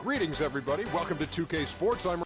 Greetings, everybody. Welcome to 2K Sports. I'm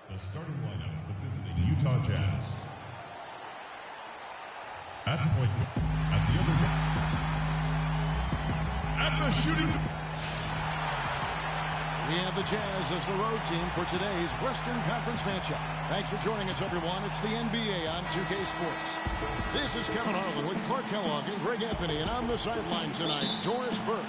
The starting lineup for the visiting Utah Jazz. At point guard, at the other end, at the shooting. We have the Jazz as the road team for today's Western Conference matchup. Thanks for joining us, everyone. It's the NBA on 2K Sports. This is Kevin Harlan with Clark Kellogg and Greg Anthony, and on the sideline tonight, Doris Burke.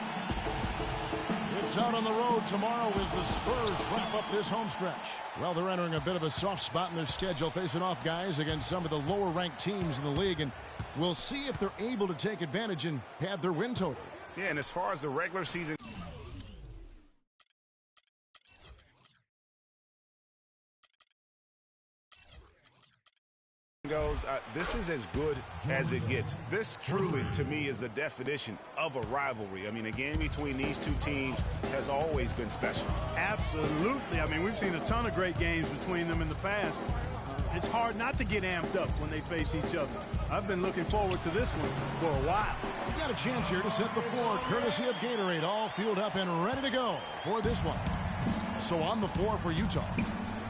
It's out on the road tomorrow as the Spurs wrap up this home stretch. Well, they're entering a bit of a soft spot in their schedule, facing off guys against some of the lower-ranked teams in the league, and we'll see if they're able to take advantage and pad their win total. Yeah, and as far as the regular season goes, this is as good as it gets. This truly, to me, is the definition of a rivalry. I mean, a game between these two teams has always been special. Absolutely. I mean, we've seen a ton of great games between them in the past. It's hard not to get amped up when they face each other. I've been looking forward to this one for a while. We've got a chance here to set the floor, courtesy of Gatorade, all fueled up and ready to go for this one. So on the floor for Utah,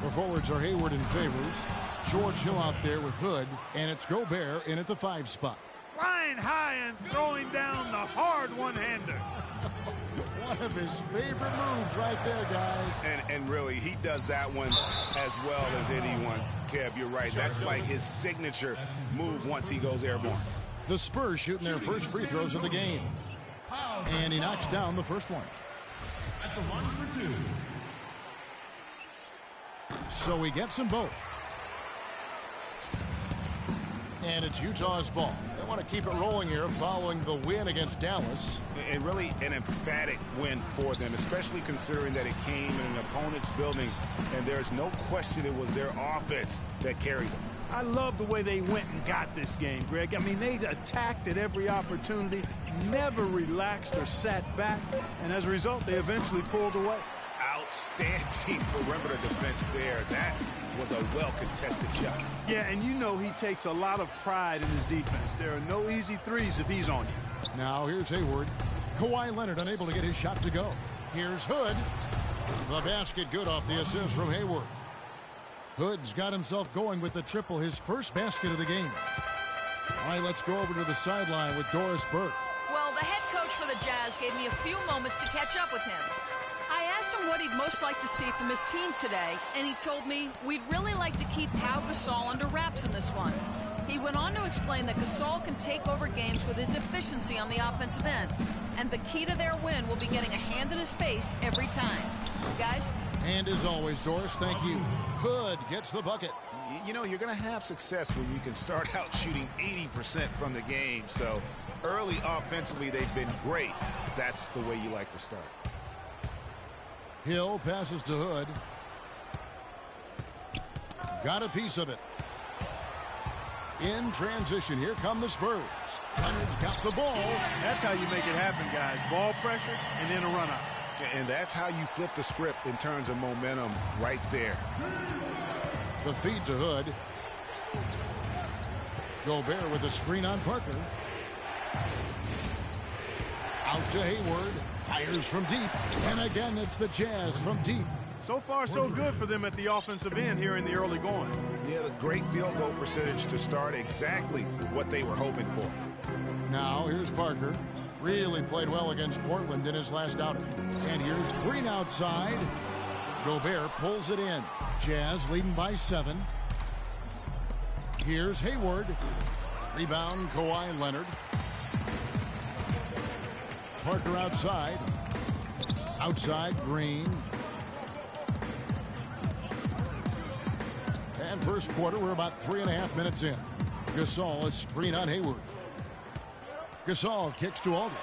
the forwards are Hayward and Favors. George Hill out there with Hood, and it's Gobert in at the 5 spot. Flying high and throwing down the hard one-hander. One of his favorite moves right there, guys. And really, he does that one as well as anyone. Kev, you're right. That's like his signature move once he goes airborne. The Spurs shooting their first free throws of the game. And he knocks down the first one. At the line for 2. So he gets them both. And it's Utah's ball. They want to keep it rolling here following the win against Dallas. And really an emphatic win for them, especially considering that it came in an opponent's building, and there's no question it was their offense that carried them. I love the way they went and got this game, Greg. I mean, they attacked at every opportunity, never relaxed or sat back, and as a result, they eventually pulled away. Outstanding perimeter defense there. That was a well-contested shot. Yeah, and you know he takes a lot of pride in his defense. There are no easy threes if he's on you. Now here's Hayward. Kawhi Leonard unable to get his shot to go. Here's Hood. The basket good off the assist from Hayward. Hood's got himself going with the triple, his first basket of the game. All right, let's go over to the sideline with Doris Burke. Well, the head coach for the Jazz gave me a few moments to catch up with him. I asked him what he'd most like to see from his team today, and he told me we'd really like to keep Pau Gasol under wraps in this one. He went on to explain that Gasol can take over games with his efficiency on the offensive end, and the key to their win will be getting a hand in his face every time. Guys? And as always, Doris, thank you. Hood gets the bucket. You know, you're going to have success when you can start out shooting 80% from the game. So early offensively, they've been great. That's the way you like to start. Hill passes to Hood. Got a piece of it. In transition, here come the Spurs. Leonard's got the ball. That's how you make it happen, guys. Ball pressure and then a run out. And that's how you flip the script in terms of momentum right there. The feed to Hood. Gobert with a screen on Parker. Out to Hayward. Fires from deep. And again, it's the Jazz from deep. So far, so good for them at the offensive end here in the early going. Yeah, the great field goal percentage to start, exactly what they were hoping for. Now, here's Parker. Really played well against Portland in his last outing. And here's Green outside. Gobert pulls it in. Jazz leading by 7. Here's Hayward. Rebound, Kawhi Leonard. Parker outside. Outside Green. And first quarter, we're about 3.5 minutes in. Gasol, a screen on Hayward. Gasol kicks to Aldridge.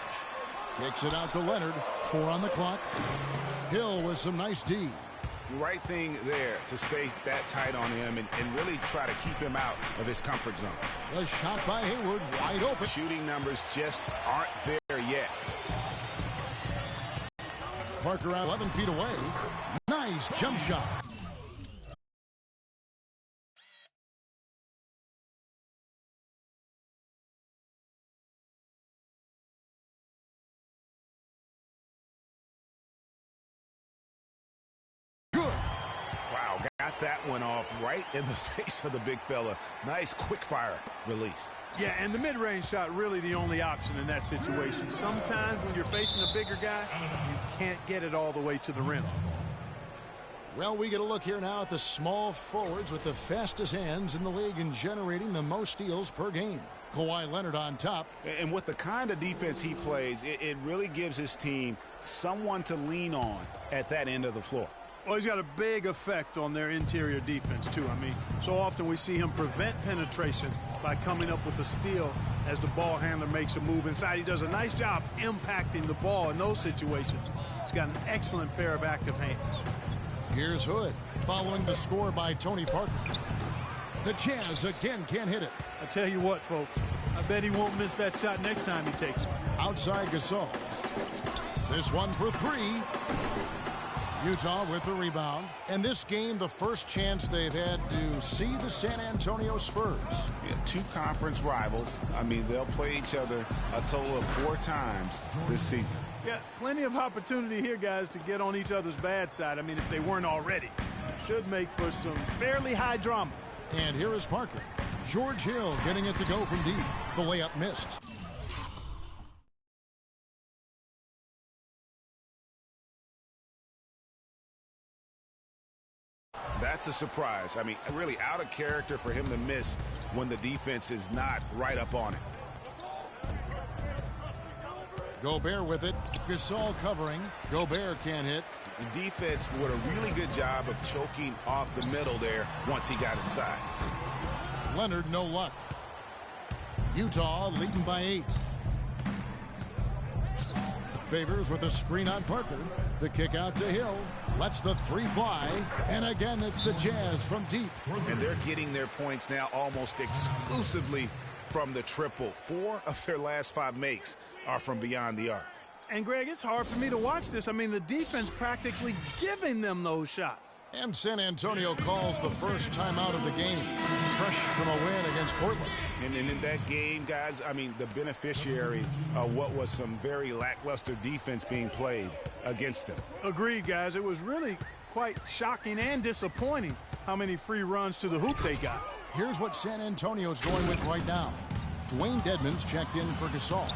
Kicks it out to Leonard. 4 on the clock. Hill with some nice D. The right thing there to stay that tight on him and really try to keep him out of his comfort zone. The shot by Hayward, wide open. Shooting numbers just aren't there yet. Parker out 11 feet away. Nice jump shot. Got that one off right in the face of the big fella. Nice quick fire release. Yeah, and the mid-range shot really the only option in that situation. Sometimes when you're facing a bigger guy, you can't get it all the way to the rim. Well, we get a look here now at the small forwards with the fastest hands in the league and generating the most steals per game. Kawhi Leonard on top. And with the kind of defense he plays, it really gives his team someone to lean on at that end of the floor. Well, he's got a big effect on their interior defense, too. I mean, so often we see him prevent penetration by coming up with a steal as the ball handler makes a move inside. He does a nice job impacting the ball in those situations. He's got an excellent pair of active hands. Here's Hood following the score by Tony Parker. The Jazz again can't hit it. I tell you what, folks, I bet he won't miss that shot next time he takes it. Outside Gasol. This one for 3. Utah with the rebound. And this game, the first chance they've had to see the San Antonio Spurs. Yeah, 2 conference rivals. I mean, they'll play each other a total of 4 times this season. Yeah, plenty of opportunity here, guys, to get on each other's bad side. I mean, if they weren't already. Should make for some fairly high drama. And here is Parker. George Hill getting it to go from deep. The layup missed. That's a surprise. I mean, really out of character for him to miss when the defense is not right up on it. Gobert with it. Gasol covering. Gobert can't hit. The defense did a really good job of choking off the middle there once he got inside. Leonard, no luck. Utah leading by 8. Favors with a screen on Parker. The kick out to Hill. Lets the 3 fly. And again, it's the Jazz from deep. And they're getting their points now almost exclusively from the triple. 4 of their last 5 makes are from beyond the arc. And, Greg, it's hard for me to watch this. I mean, the defense practically giving them those shots. And San Antonio calls the first timeout of the game. Fresh from a win against Portland. And in that game, guys, I mean, the beneficiary of what was some very lackluster defense being played against them. Agreed, guys. It was really quite shocking and disappointing how many free runs to the hoop they got. Here's what San Antonio's going with right now. Dwayne Dedmon's checked in for Gasol.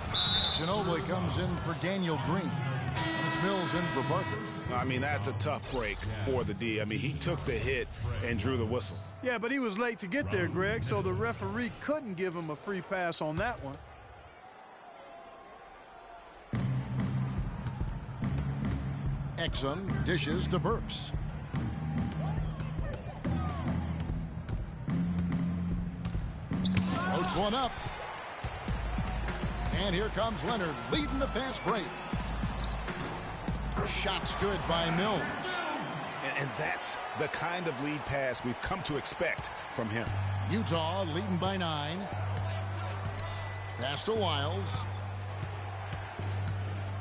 Ginobili comes in for Daniel Green. And it's Mills in for Parker. I mean, that's a tough break for the D. I mean, he took the hit and drew the whistle. Yeah, but he was late to get there, Greg, so the referee couldn't give him a free pass on that one. Exum dishes to Burks. Floats one up. And here comes Leonard leading the fast break. Shot's good by Mills. And that's the kind of lead pass we've come to expect from him. Utah leading by 9. Pass to Wiles.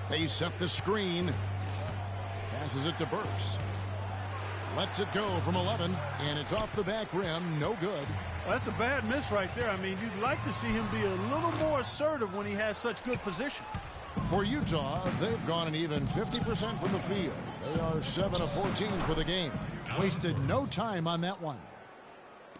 They set the screen. Passes it to Burks. Lets it go from 11, and it's off the back rim. No good. Well, that's a bad miss right there. I mean, you'd like to see him be a little more assertive when he has such good position. For Utah, they've gone an even 50% from the field. They are 7 of 14 for the game. Wasted no time on that one.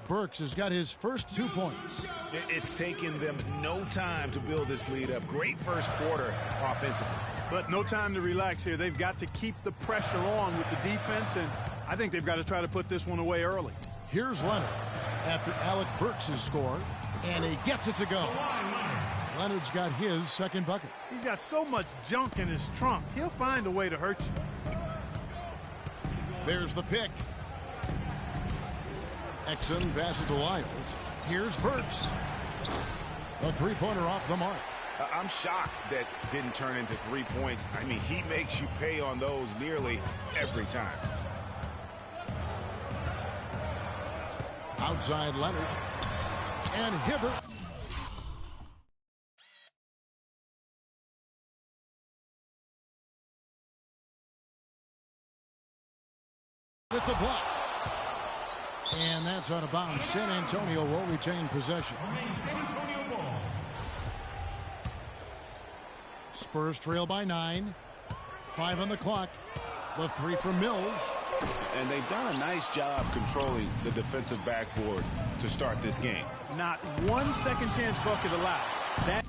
Burks has got his first 2 points. It's taken them no time to build this lead up. Great first quarter offensively. But no time to relax here. They've got to keep the pressure on with the defense, and I think they've got to try to put this one away early. Here's Leonard after Alec Burks has scored, and he gets it to go. Leonard's got his second bucket. He's got so much junk in his trunk. He'll find a way to hurt you. There's the pick. Exum passes to Lyles. Here's Burks. A three-pointer off the mark. I'm shocked that didn't turn into 3 points. I mean, he makes you pay on those nearly every time. Outside Leonard. And Hibbert. With the block. And that's out of bounds. San Antonio will retain possession. San Antonio ball. Spurs trail by 9. 5 on the clock. The three from Mills. And they've done a nice job controlling the defensive backboard to start this game. Not one second chance bucket allowed. That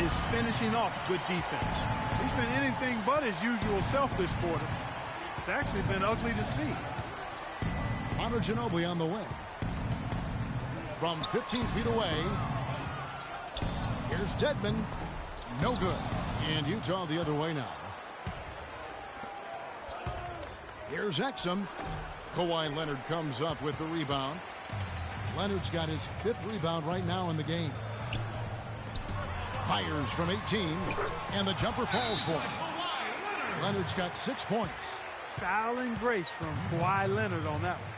is finishing off good defense. He's been anything but his usual self this quarter. It's actually been ugly to see. Manu Ginobili on the wing. From 15 feet away. Here's Dedmon. No good. And Utah the other way now. Here's Exum. Kawhi Leonard comes up with the rebound. Leonard's got his 5th rebound right now in the game. Fires from 18. And the jumper falls for him. Leonard's got 6 points. Style and grace from Kawhi Leonard on that one.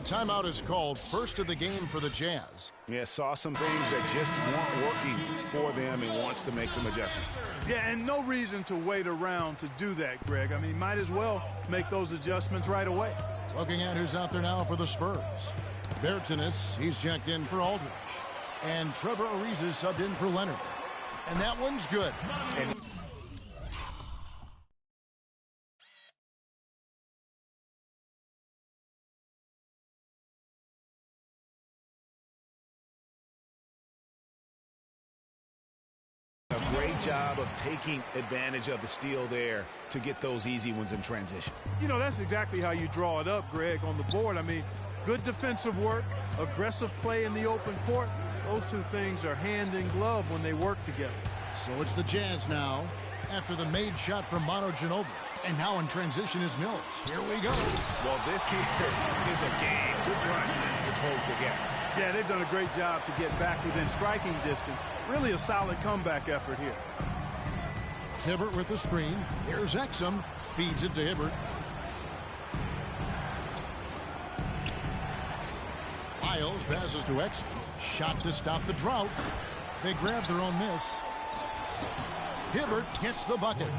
Timeout is called, first of the game for the Jazz. Yeah, saw some things that just weren't working for them and wants to make some adjustments. Yeah, and no reason to wait around to do that, Greg. I mean, might as well make those adjustments right away. Looking at who's out there now for the Spurs. Bertanis, he's checked in for Aldridge. And Trevor Ariza subbed in for Leonard. And that one's good. And a great job of taking advantage of the steal there to get those easy ones in transition. You know, that's exactly how you draw it up, Greg, on the board. I mean, good defensive work, aggressive play in the open court. Those two things are hand in glove when they work together. So it's the Jazz now after the made shot from Manu Ginobili. And now in transition is Mills. Here we go. Well, this here is a game to close the gap. Yeah, they've done a great job to get back within striking distance. Really a solid comeback effort here. Hibbert with the screen. Here's Exum. Feeds it to Hibbert. Lyles passes to Exum. Shot to stop the drought. They grab their own miss. Hibbert gets the bucket.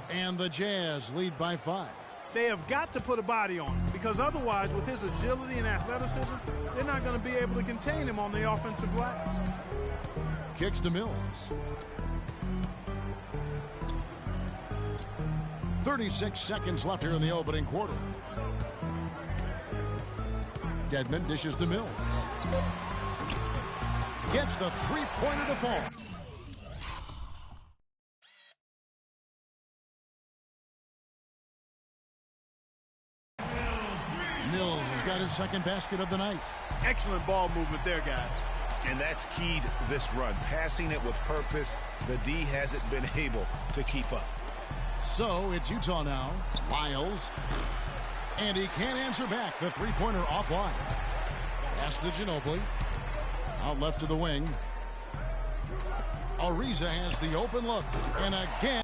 And the Jazz lead by 5. They have got to put a body on him, because otherwise, with his agility and athleticism, they're not going to be able to contain him on the offensive glass. Kicks to Mills. 36 seconds left here in the opening quarter. Dedmon dishes to Mills. Gets the three-pointer to fall. Mills has got his second basket of the night. Excellent ball movement there, guys. And that's keyed this run. Passing it with purpose. The D hasn't been able to keep up. So it's Utah now. Lyles. And he can't answer back. The three-pointer offline. Pass to Ginobili. Out left to the wing. Ariza has the open look. And again.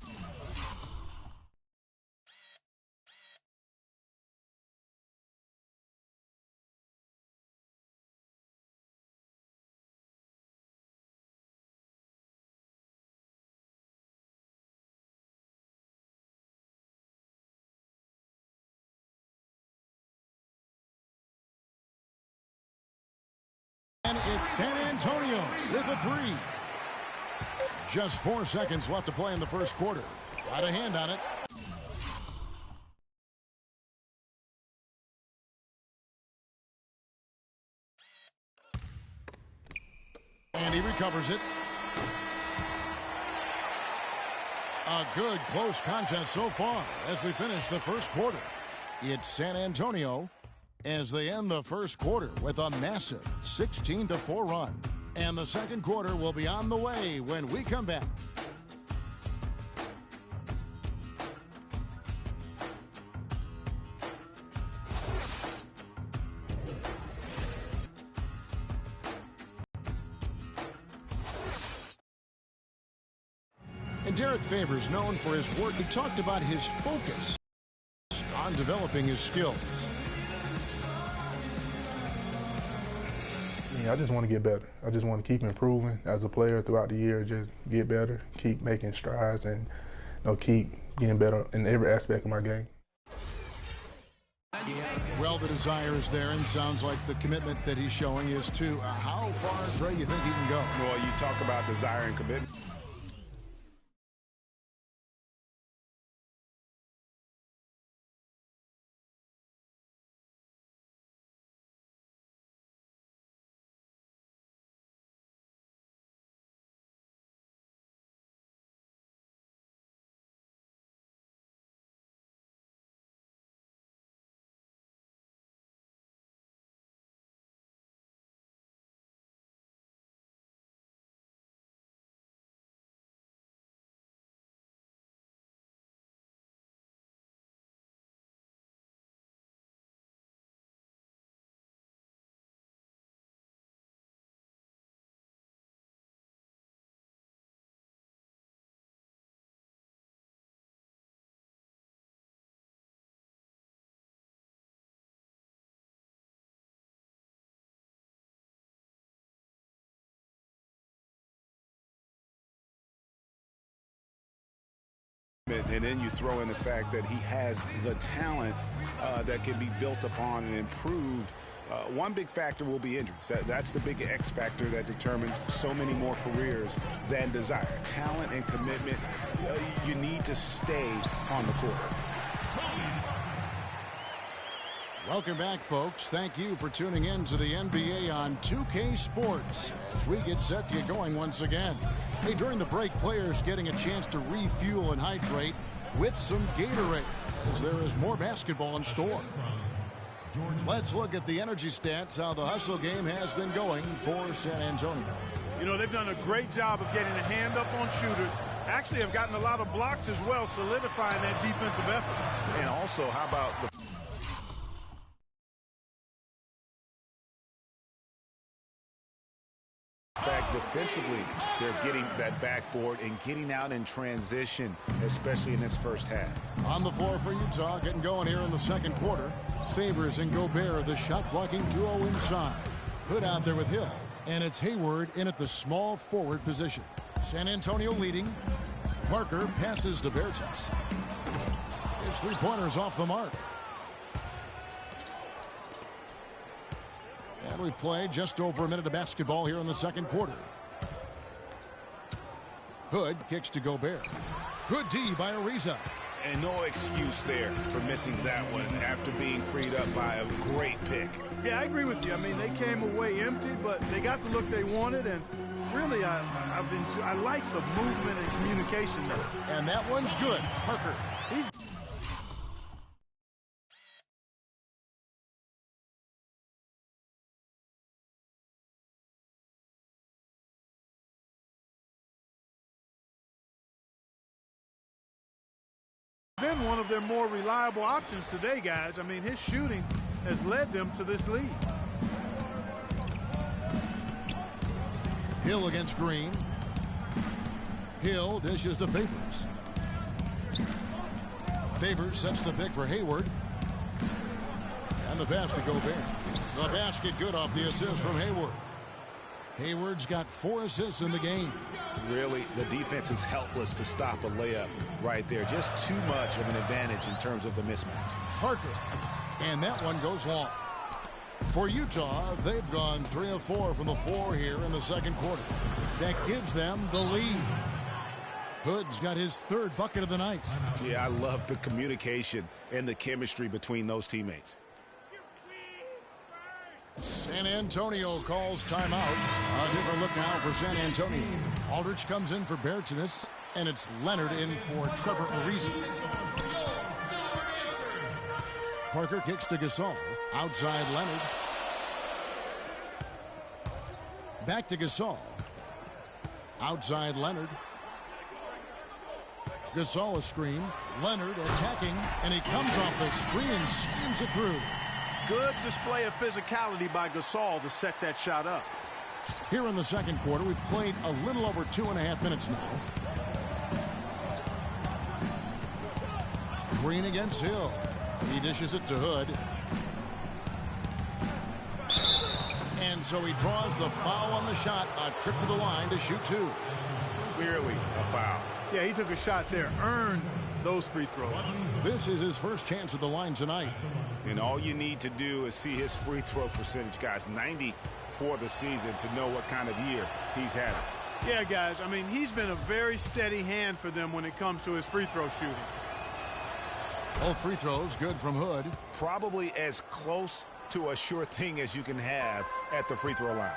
And it's San Antonio with a three. Just 4 seconds left to play in the first quarter. Got a hand on it. And he recovers it. A good close contest so far as we finish the first quarter. It's San Antonio as they end the first quarter with a massive 16-4 run. And the second quarter will be on the way when we come back. And Derek Favors, known for his work, he talked about his focus on developing his skills. I just want to get better. I just want to keep improving as a player throughout the year, just get better, keep making strides, and keep getting better in every aspect of my game. Well, the desire is there, and sounds like the commitment that he's showing is to how far, Trey, you think he can go? Well, you talk about desire and commitment. And then you throw in the fact that he has the talent that can be built upon and improved. One big factor will be injuries. That's the big X factor that determines so many more careers than desire. Talent and commitment, you need to stay on the court. Welcome back, folks. Thank you for tuning in to the NBA on 2K Sports as we get set to get going once again. Hey, during the break, players getting a chance to refuel and hydrate with some Gatorade as there is more basketball in store. Let's look at the energy stats, how the hustle game has been going for San Antonio. You know, they've done a great job of getting a hand up on shooters. Actually have gotten a lot of blocks as well, solidifying that defensive effort. And also, how about the fact defensively, they're getting that backboard and getting out in transition, especially in this first half. On the floor for Utah, getting going here in the second quarter. Favors and Gobert, the shot blocking duo inside. Hood out there with Hill, and it's Hayward in at the small forward position. San Antonio leading. Parker passes to Bertens. His three-pointers off the mark. And we play just over a minute of basketball here in the second quarter. Hood kicks to Gobert. Good D by Ariza. And no excuse there for missing that one after being freed up by a great pick. Yeah, I agree with you. I mean, they came away empty, but they got the look they wanted, and really, I like the movement and communication there. And that one's good. Parker. He's been one of their more reliable options today, guys. I mean, his shooting has led them to this lead. Hill against Green. Hill dishes to Favors. Favors sets the pick for Hayward. And the pass to Gobert. The basket good off the assist from Hayward. Hayward's got 4 assists in the game. Really, the defense is helpless to stop a layup right there. Just too much of an advantage in terms of the mismatch. Parker. And that one goes long. For Utah, they've gone 3 of 4 from the floor here in the second quarter. That gives them the lead. Hood's got his 3rd bucket of the night. Yeah, I love the communication and the chemistry between those teammates. San Antonio calls timeout. A different look now for San Antonio. Aldridge comes in for Bertines, and it's Leonard in for Trevor Ariza. Parker kicks to Gasol. Outside Leonard. Back to Gasol. Outside Leonard. Gasol a screen. Leonard attacking, and he comes off the screen and slams it through. Good display of physicality by Gasol to set that shot up. Here in the second quarter, we've played a little over 2.5 minutes now. Green against Hill. He dishes it to Hood. And so he draws the foul on the shot. A trip to the line to shoot two. Clearly a foul. Yeah, he took a shot there, earned those free throws. This is his first chance at the line tonight. And all you need to do is see his free throw percentage, guys. 90 for the season to know what kind of year he's had. Yeah, guys, I mean, he's been a very steady hand for them when it comes to his free throw shooting. Both free throws good from Hood. Probably as close to a sure thing as you can have at the free throw line.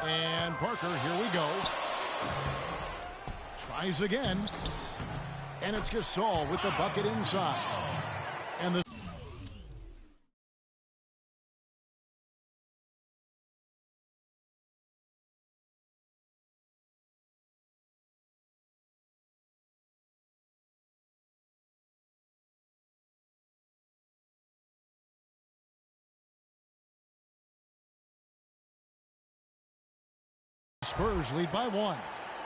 And Parker, here we go. Tries again. And it's Gasol with the bucket inside. And the Spurs lead by 1.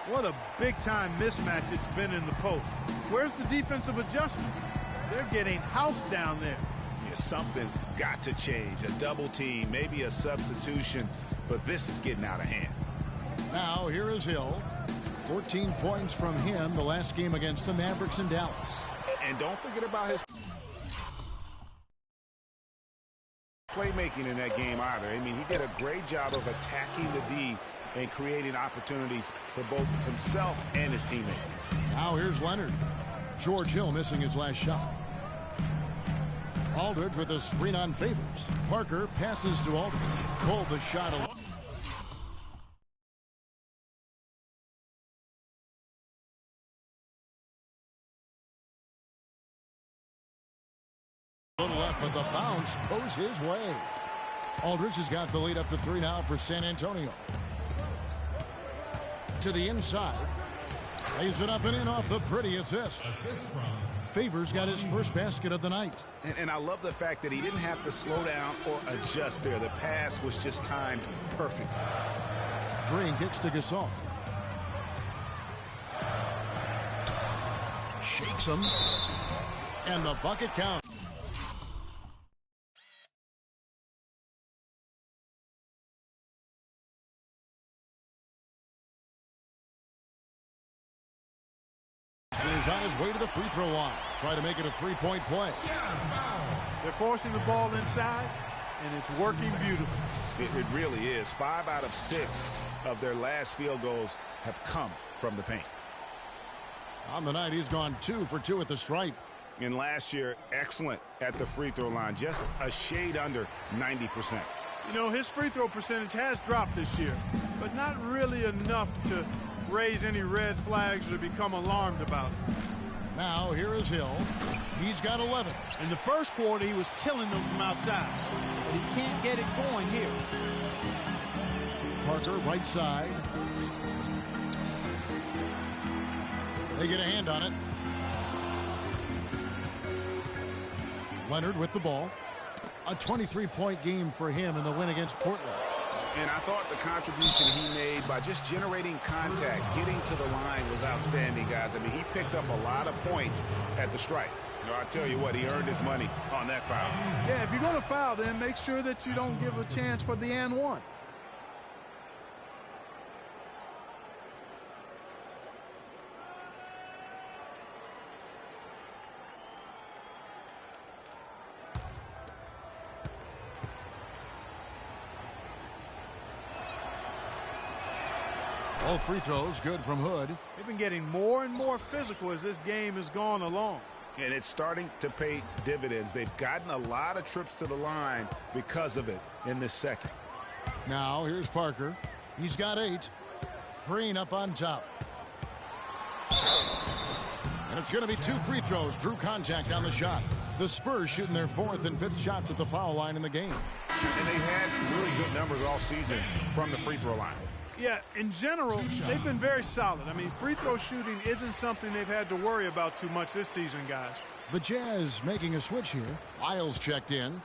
What a big-time mismatch it's been in the post. Where's the defensive adjustment? They're getting housed down there. Yeah, something's got to change. A double team, maybe a substitution, but this is getting out of hand. Now here is Hill. 14 points from him the last game against the Mavericks in Dallas. And don't forget about his playmaking in that game either. I mean, he did a great job of attacking the D and creating opportunities for both himself and his teammates. Now here's Leonard. George Hill missing his last shot. Aldridge with a screen on Favors. Parker passes to Aldridge. Pulled the shot along. Little left, but the bounce goes his way. Aldridge has got the lead up to 3 now for San Antonio. To the inside. Lays it up and in off the pretty assist. Favors got his first basket of the night. And I love the fact that he didn't have to slow down or adjust there. The pass was just timed perfect. Green kicks to Gasol. Shakes him. And the bucket count. Is on his way to the free throw line. Try to make it a 3-point play. They're forcing the ball inside, and it's working beautifully. It really is. 5 out of 6 of their last field goals have come from the paint. On the night, he's gone 2 for 2 at the stripe. And last year, excellent at the free throw line. Just a shade under 90%. You know, his free throw percentage has dropped this year, but not really enough to raise any red flags or become alarmed about it. Now here is Hill. He's got 11. In the first quarter, he was killing them from outside, but he can't get it going here. Parker right side. They get a hand on it. Leonard with the ball. A 23-point game for him in the win against Portland. And I thought the contribution he made by just generating contact, getting to the line was outstanding, guys. I mean, he picked up a lot of points at the strike. So I tell you what, he earned his money on that foul. Yeah, if you're going to foul, then make sure that you don't give a chance for the and one. All free throws good from Hood. They've been getting more and more physical as this game has gone along. And it's starting to pay dividends. They've gotten a lot of trips to the line because of it in this second. Now here's Parker. He's got 8. Green up on top. And it's going to be 2 free throws. Drew contact on the shot. The Spurs shooting their 4th and 5th shots at the foul line in the game. And they've had really good numbers all season from the free throw line. Yeah, in general, they've been very solid. I mean, free throw shooting isn't something they've had to worry about too much this season, guys. The Jazz making a switch here. Lyles checked in.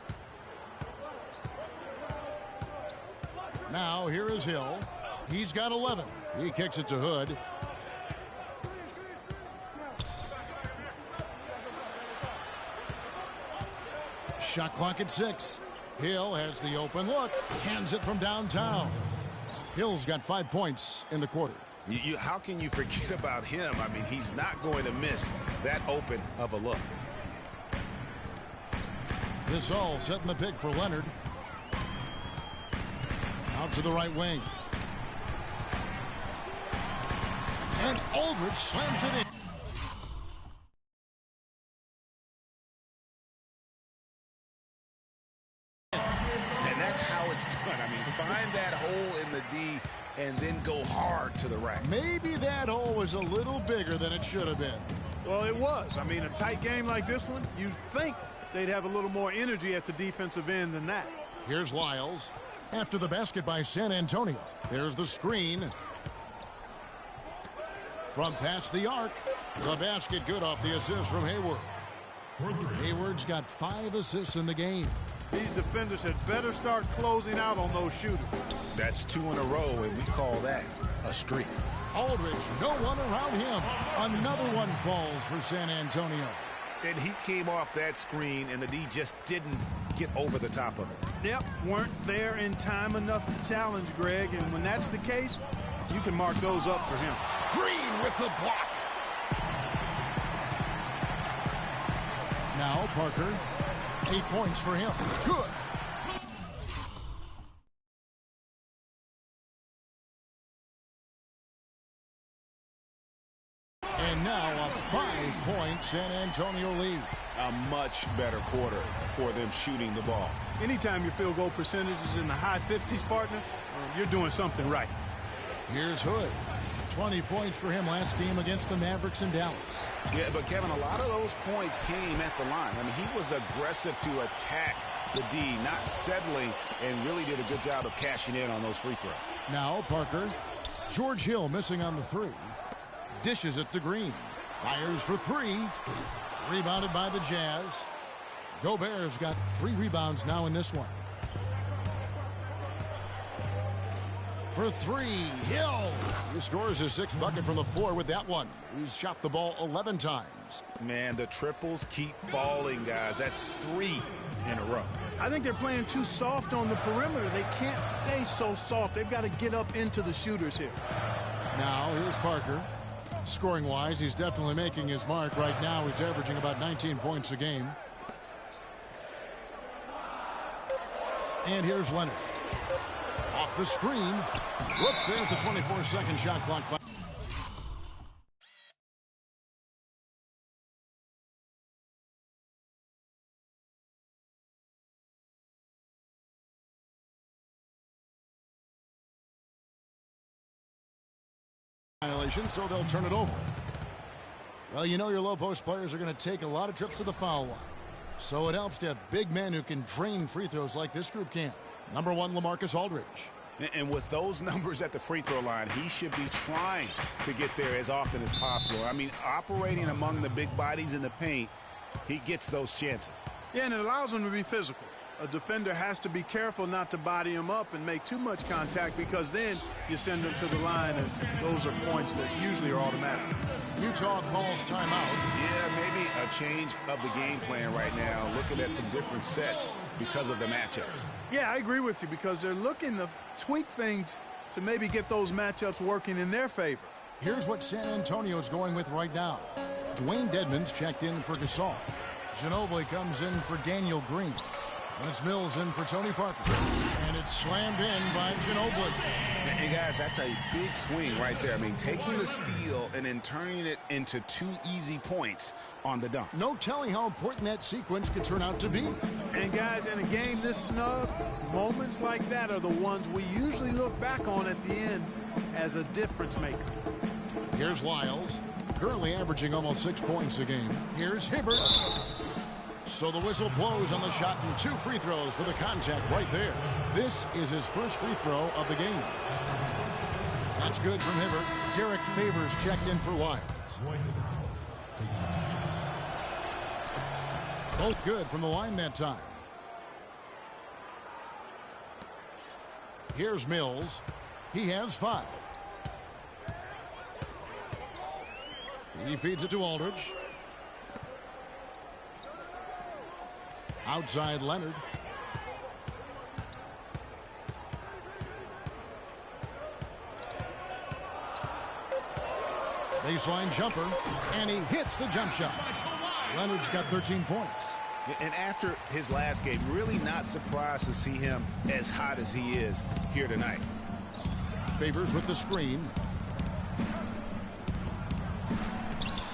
Now here is Hill. He's got 11. He kicks it to Hood. Shot clock at 6. Hill has the open look. Hands it from downtown. Hill's got 5 points in the quarter. How can you forget about him? I mean, he's not going to miss that open of a look. This all setting the pick for Leonard. Out to the right wing. And Aldridge slams it in. And that's how it's done. I mean, find that hole in the D and then go hard to the rack. Maybe that hole was a little bigger than it should have been. Well, it was. I mean, a tight game like this one, you'd think they'd have a little more energy at the defensive end than that. Here's Lyles. After the basket by San Antonio. There's the screen. From past the arc. The basket good off the assist from Hayward. Hayward's got 5 assists in the game. These defenders had better start closing out on those shooters. That's 2 in a row, and we call that a streak. Aldridge, no one around him. Another one falls for San Antonio. And he came off that screen, and the D just didn't get over the top of it. Yep, weren't there in time enough to challenge Greg, and when that's the case, you can mark those up for him. Green with the block. Now Parker, 8 points for him. Good. And now a 5-point San Antonio lead. A much better quarter for them shooting the ball. Anytime your field goal percentage is in the high 50s, partner, you're doing something right. Here's Hood. 20 points for him last game against the Mavericks in Dallas. Yeah, but Kevin, a lot of those points came at the line. I mean, he was aggressive to attack the D, not settling, and really did a good job of cashing in on those free throws. Now Parker. George Hill missing on the 3. Dishes it to Green. Fires for 3. Rebounded by the Jazz. Gobert's got 3 rebounds now in this one. For 3, Hill. He scores his 6th bucket from the floor with that one. He's shot the ball 11 times. Man, the triples keep falling, guys. That's 3 in a row. I think they're playing too soft on the perimeter. They can't stay so soft. They've got to get up into the shooters here. Now here's Parker. Scoring-wise, he's definitely making his mark. Right now, he's averaging about 19 points a game. And here's Leonard. Off the screen. Whoops, there's the 24-second shot clock. Violation, so they'll turn it over. Well, you know your low post players are going to take a lot of trips to the foul line. So it helps to have big men who can drain free throws like this group can. Number 1, LaMarcus Aldridge. And with those numbers at the free throw line, he should be trying to get there as often as possible. I mean, operating among the big bodies in the paint, he gets those chances. Yeah, and it allows him to be physical. A defender has to be careful not to body him up and make too much contact, because then you send him to the line, and those are points that usually are automatic. Utah calls timeout. Yeah, maybe a change of the game plan right now, looking at some different sets because of the matchups. Yeah, I agree with you, because they're looking to tweak things to maybe get those matchups working in their favor. Here's what San Antonio is going with right now. Dwayne Dedmon's checked in for Gasol. Ginobili comes in for Daniel Green. And it's Mills in for Tony Parker. And it's slammed in by Ginobili. And guys, that's a big swing right there. I mean, taking the steal and then turning it into 2 easy points on the dunk. No telling how important that sequence could turn out to be. And guys, in a game this snug, moments like that are the ones we usually look back on at the end as a difference maker. Here's Lyles, currently averaging almost 6 points a game. Here's Hibbert. So the whistle blows on the shot, and 2 free throws for the contact right there. This is his first free throw of the game. That's good from Hibbert. Derek Favors checked in for Lyles. Both good from the line that time. Here's Mills. He has 5. He feeds it to Aldridge. Outside Leonard. Baseline jumper, and he hits the jump shot. Leonard's got 13 points. And after his last game, really not surprised to see him as hot as he is here tonight. Favors with the screen.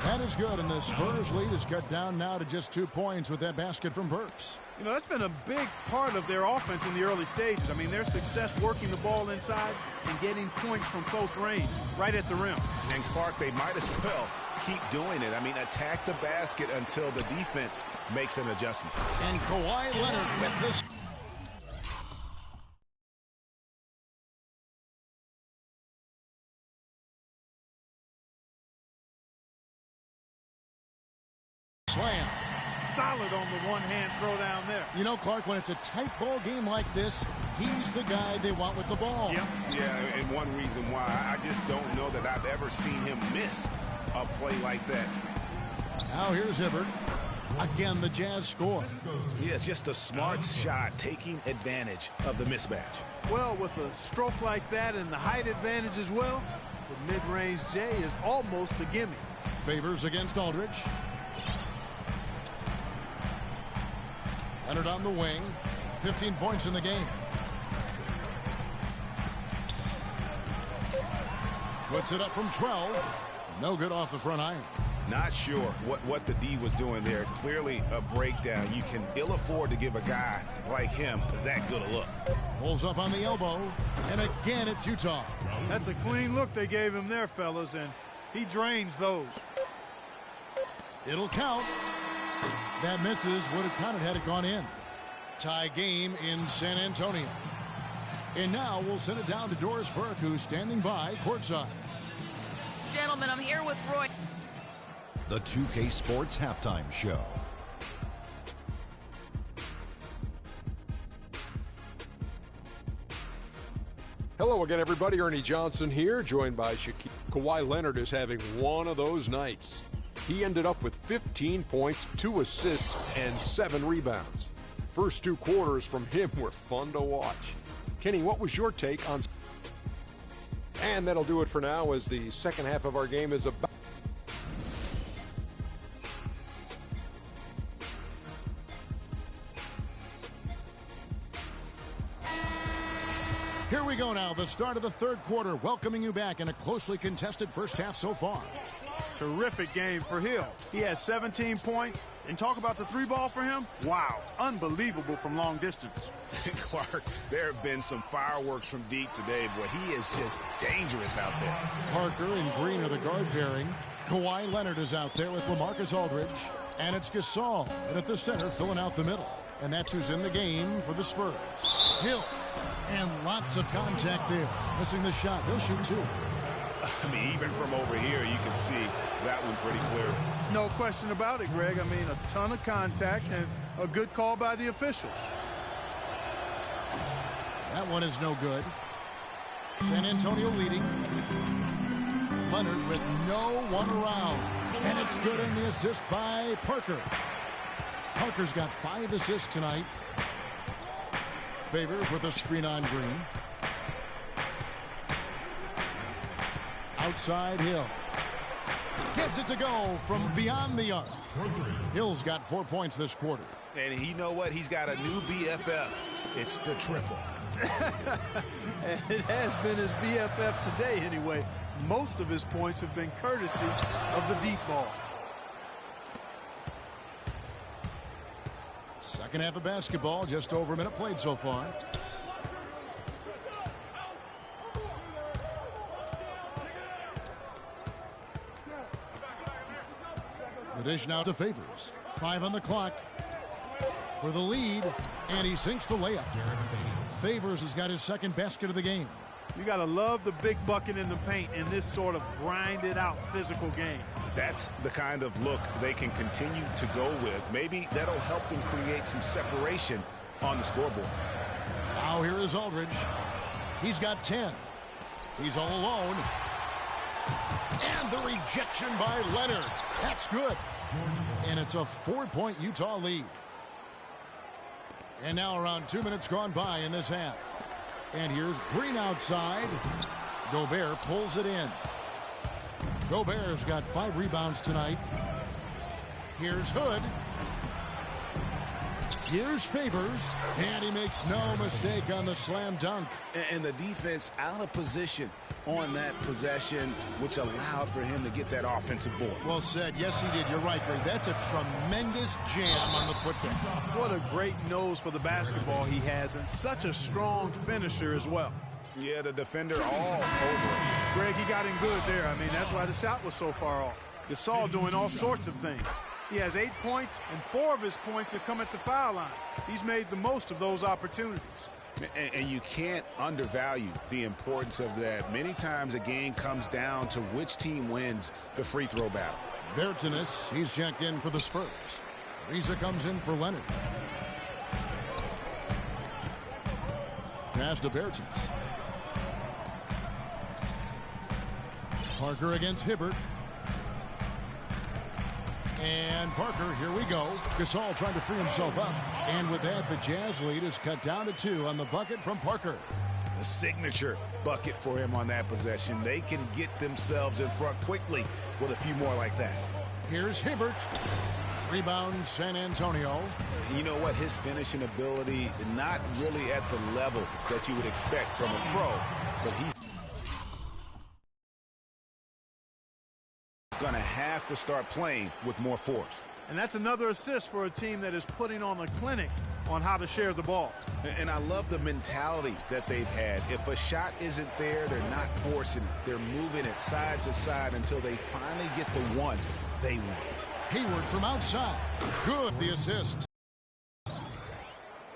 That is good, and the Spurs lead is cut down now to just 2 points with that basket from Burks. You know, that's been a big part of their offense in the early stages. I mean, their success working the ball inside and getting points from close range, right at the rim. And Clark, they might as well keep doing it. I mean, attack the basket until the defense makes an adjustment. And Kawhi Leonard with this. Slam. Solid on the one-hand throw down there. You know, Clark, when it's a tight ball game like this, he's the guy they want with the ball. Yep. Yeah, and one reason why I just don't know that I've ever seen him miss a play like that. Now here's Hibbert. Again, the Jazz score. Yeah, it's just a smart shot, taking advantage of the mismatch. Well, with a stroke like that and the height advantage as well, the mid-range J is almost a gimme. Favors against Aldridge. Leonard on the wing. 15 points in the game. Puts it up from 12. No good off the front iron. Not sure what the D was doing there. Clearly a breakdown. You can ill afford to give a guy like him that good a look. Pulls up on the elbow. And again, it's Utah. That's a clean look they gave him there, fellas, and he drains those. It'll count. That misses. Would have counted had it gone in. Tie game in San Antonio. And now we'll send it down to Doris Burke, who's standing by courtside. Gentlemen, I'm here with Roy. The 2K Sports Halftime Show. Hello again, everybody. Ernie Johnson here, joined by Kawhi Leonard is having one of those nights. He ended up with 15 points, 2 assists, and 7 rebounds. First 2 quarters from him were fun to watch. Kenny, what was your take on... And that'll do it for now, as the second half of our game is about... Here we go now, the start of the third quarter, welcoming you back in a closely contested first half so far. Terrific game for Hill. He has 17 points. And talk about the 3-ball for him. Wow, unbelievable from long distance. Clark, there have been some fireworks from deep today, but he is just dangerous out there. Parker and Green are the guard pairing. Kawhi Leonard is out there with LaMarcus Aldridge. And it's Gasol, and at the center, filling out the middle. And that's who's in the game for the Spurs. Hill. And lots of contact there. Missing the shot. He'll shoot 2. I mean, even from over here, you can see that one pretty clear. No question about it, Greg. I mean, a ton of contact and a good call by the officials. That one is no good. San Antonio leading. Leonard with no one around. And it's good in the assist by Parker. Parker's got 5 assists tonight. Favors with a screen on Green. Outside Hill. Gets it to go from beyond the arc. Hill's got 4 points this quarter. And you know what? He's got a new BFF. It's the triple. And it has been his BFF today anyway. Most of his points have been courtesy of the deep ball. Second half of basketball, just over a minute played so far. The dish now to Favors. 5 on the clock for the lead, and he sinks the layup. Favors has got his second basket of the game. You got to love the big bucket in the paint in this sort of grinded-out physical game. That's the kind of look they can continue to go with. Maybe that'll help them create some separation on the scoreboard. Now here is Aldridge. He's got 10. He's all alone. And the rejection by Leonard. That's good. And it's a 4-point Utah lead. And now around 2 minutes gone by in this half. And here's Green outside. Gobert pulls it in. Gobert's got 5 rebounds tonight. Here's Hood. Here's Favors. And he makes no mistake on the slam dunk. And the defense out of position on that possession, which allowed for him to get that offensive board. Well said. Yes, he did. You're right, Greg. That's a tremendous jam on the putback. What a great nose for the basketball he has, and such a strong finisher as well. Yeah, the defender all over. Greg, he got in good there. I mean, that's why the shot was so far off. Gasol doing all sorts of things. He has 8 points, and 4 of his points have come at the foul line. He's made the most of those opportunities. And you can't undervalue the importance of that. Many times a game comes down to which team wins the free throw battle. Bertans, he's checked in for the Spurs. Ariza comes in for Leonard. Pass to Bertans. Parker against Hibbert. And Parker, here we go. Gasol trying to free himself up. And with that, the Jazz lead is cut down to 2 on the bucket from Parker. A signature bucket for him on that possession. They can get themselves in front quickly with a few more like that. Here's Hibbert. Rebound, San Antonio. You know what? His finishing ability, not really at the level that you would expect from a pro, but he's going to have to start playing with more force. And that's another assist for a team that is putting on a clinic on how to share the ball. And I love the mentality that they've had. If a shot isn't there, they're not forcing it. They're moving it side to side until they finally get the one they want. Hayward from outside. Good, the assist.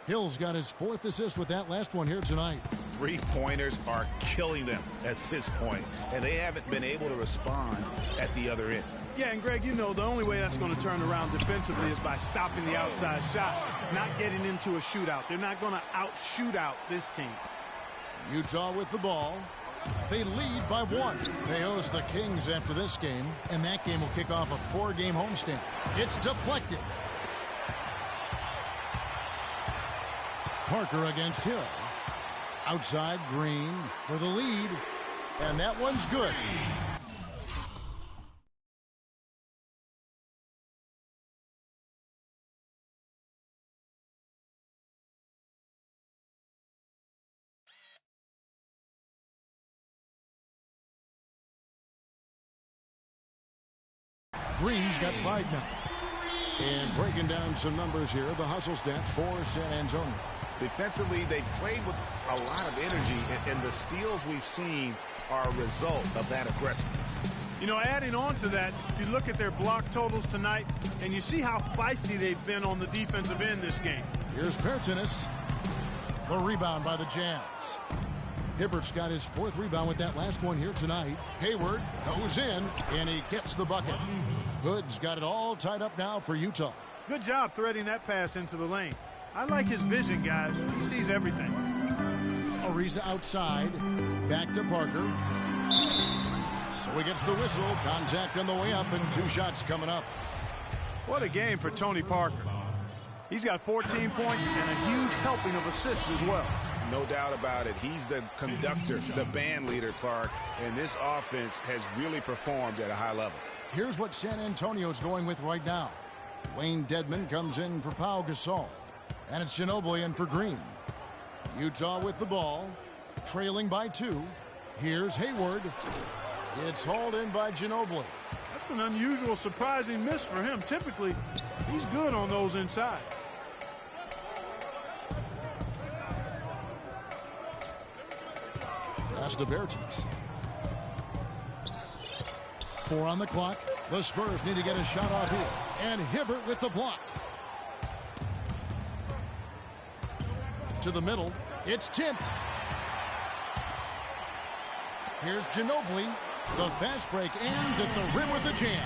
Hill's got his 4th assist with that last one here tonight. 3-pointers are killing them at this point, and they haven't been able to respond at the other end. Yeah, and Greg, you know, the only way that's going to turn around defensively is by stopping the outside shot, not getting into a shootout. They're not going to out-shoot out this team. Utah with the ball. They lead by 1. They host the Kings after this game, and that game will kick off a 4-game homestand. It's deflected. Parker against Hill. Outside Green for the lead, and that one's good. Green's got 5 now. And breaking down some numbers here, the hustle stats for San Antonio. Defensively, they played with a lot of energy, and the steals we've seen are a result of that aggressiveness. You know, adding on to that, you look at their block totals tonight, and you see how feisty they've been on the defensive end this game. Here's Bertans. The rebound by the Jazz. Hibbert's got his 4th rebound with that last one here tonight. Hayward goes in, and he gets the bucket. Hood's got it all tied up now for Utah. Good job threading that pass into the lane. I like his vision, guys. He sees everything. Ariza outside. Back to Parker. So he gets the whistle. Contact on the way up, and 2 shots coming up. What a game for Tony Parker. He's got 14 points and a huge helping of assists as well. No doubt about it. He's the conductor, the band leader, Clark, and this offense has really performed at a high level. Here's what San Antonio's going with right now. Wayne Dedmon comes in for Pau Gasol. And it's Ginobili in for Green. Utah with the ball, trailing by 2. Here's Hayward. It's hauled in by Ginobili. That's an unusual, surprising miss for him. Typically, he's good on those inside. Pass to Bertans. 4 on the clock. The Spurs need to get a shot off here. And Hibbert with the block. To the middle. It's tipped. Here's Ginobili. The fast break ends at the rim with a jam.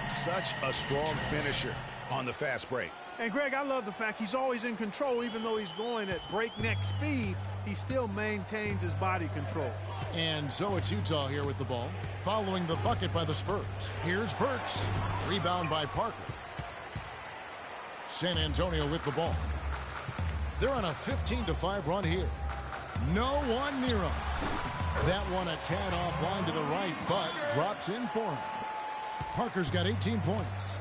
Such a strong finisher on the fast break. And, Greg, I love the fact he's always in control. Even though he's going at breakneck speed, he still maintains his body control. And so it's Utah here with the ball, following the bucket by the Spurs. Here's Burks. Rebound by Parker. San Antonio with the ball. They're on a 15-5 run here. No one near him. That one a tad offline to the right, but drops in for him. Parker's got 18 points.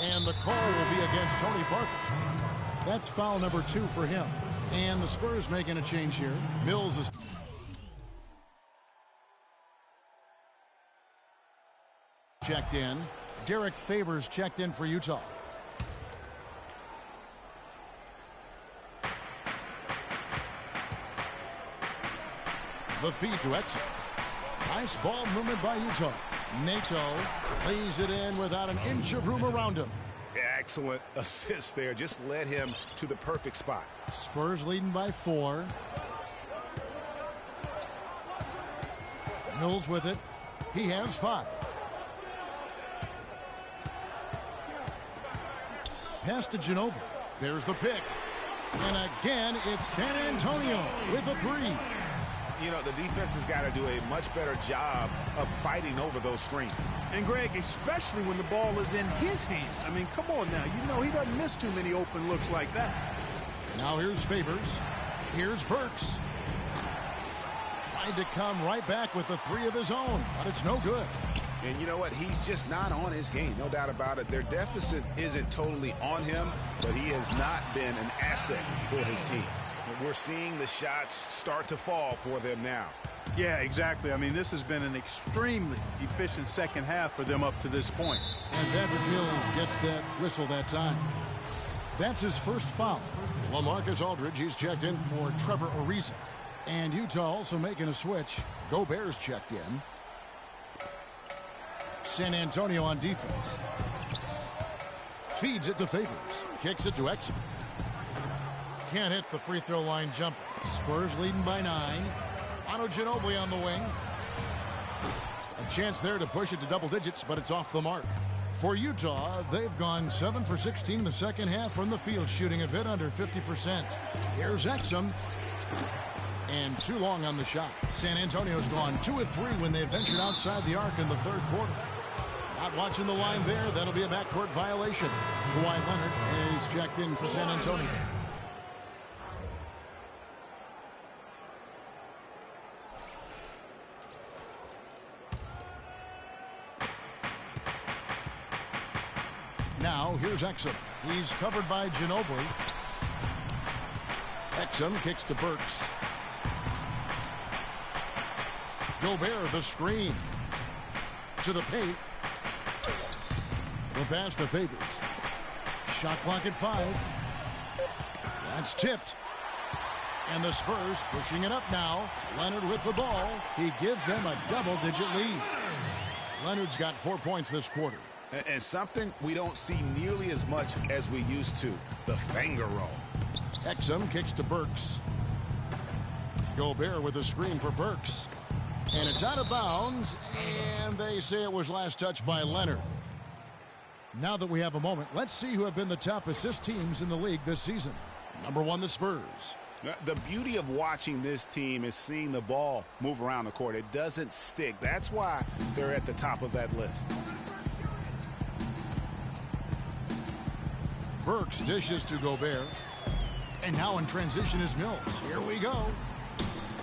And the call will be against Tony Parker. That's foul number 2 for him. And the Spurs making a change here. Mills is checked in. Derek Favors checked in for Utah. The feed to Exum. Nice ball movement by Utah. Nato lays it in without an inch of room around him. Excellent assist there. Just led him to the perfect spot. Spurs leading by 4. Mills with it. He has 5. Pass to Ginobili. There's the pick. And again, it's San Antonio with a 3. You know, the defense has got to do a much better job of fighting over those screens. And, Greg, especially when the ball is in his hands. I mean, come on now. You know he doesn't miss too many open looks like that. Now here's Favors. Here's Burks. Tried to come right back with the 3 of his own, but it's no good. And you know what? He's just not on his game. No doubt about it. Their deficit isn't totally on him, but he has not been an asset for his team. We're seeing the shots start to fall for them now. Yeah, exactly. I mean, this has been an extremely efficient second half for them up to this point. And Patrick Mills gets that whistle that time. That's his first foul. LaMarcus Aldridge, he's checked in for Trevor Ariza. And Utah also making a switch. Gobert's checked in. San Antonio on defense. Feeds it to Favors. Kicks it to Exum. Can't hit the free throw line jumper. Spurs leading by 9. Manu Ginobili on the wing. A chance there to push it to double digits, but it's off the mark. For Utah, they've gone 7 for 16 the second half from the field, shooting a bit under 50%. Here's Exum. And too long on the shot. San Antonio's gone 2 of 3 when they ventured outside the arc in the third quarter. Not watching the line there. That'll be a backcourt violation. Kawhi Leonard is checked in for San Antonio. Now, here's Exum. He's covered by Ginobili. Exum kicks to Burks. Gobert, the screen. To the paint. The pass to Favors. Shot clock at 5. That's tipped. And the Spurs pushing it up now. Leonard with the ball. He gives them a double-digit lead. Leonard's got 4 points this quarter. And something we don't see nearly as much as we used to, the finger roll. Exum kicks to Burks. Gobert with a screen for Burks. And it's out of bounds, and they say it was last touched by Leonard. Now that we have a moment, let's see who have been the top assist teams in the league this season. Number 1, the Spurs. The beauty of watching this team is seeing the ball move around the court. It doesn't stick. That's why they're at the top of that list. Burks dishes to Gobert. And now in transition is Mills. Here we go.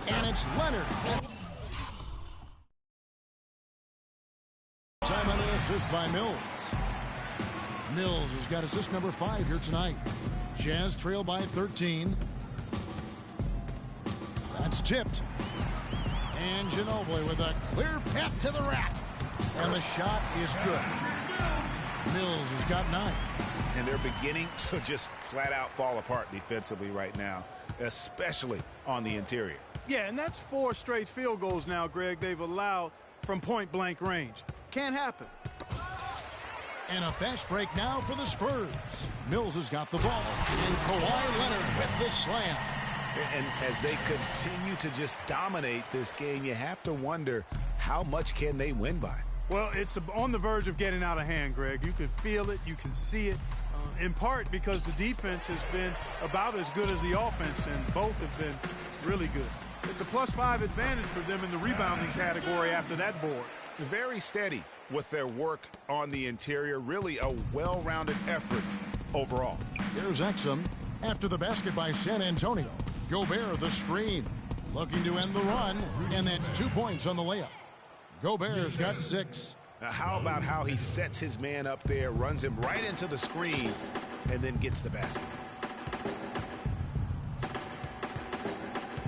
And it's Leonard. Time on the assist by Mills. Mills has got assist number 5 here tonight. Jazz trail by 13. That's tipped. And Ginobili with a clear path to the rack. And the shot is good. Mills has got 9. And they're beginning to just flat out fall apart defensively right now, especially on the interior. Yeah, and that's 4 straight field goals now, Greg. They've allowed from point-blank range. Can't happen. And a fast break now for the Spurs. Mills has got the ball. And Kawhi Leonard with the slam. And as they continue to just dominate this game, you have to wonder, how much can they win by? Well, it's on the verge of getting out of hand, Greg. You can feel it. You can see it. In part because the defense has been about as good as the offense, and both have been really good. It's a +5 advantage for them in the rebounding category after that board. Very steady with their work on the interior. Really a well-rounded effort overall. Here's Exum after the basket by San Antonio. Gobert the screen. Looking to end the run, and that's 2 points on the layup. Gobert's got 6. Now, how about how he sets his man up there, runs him right into the screen, and then gets the basket.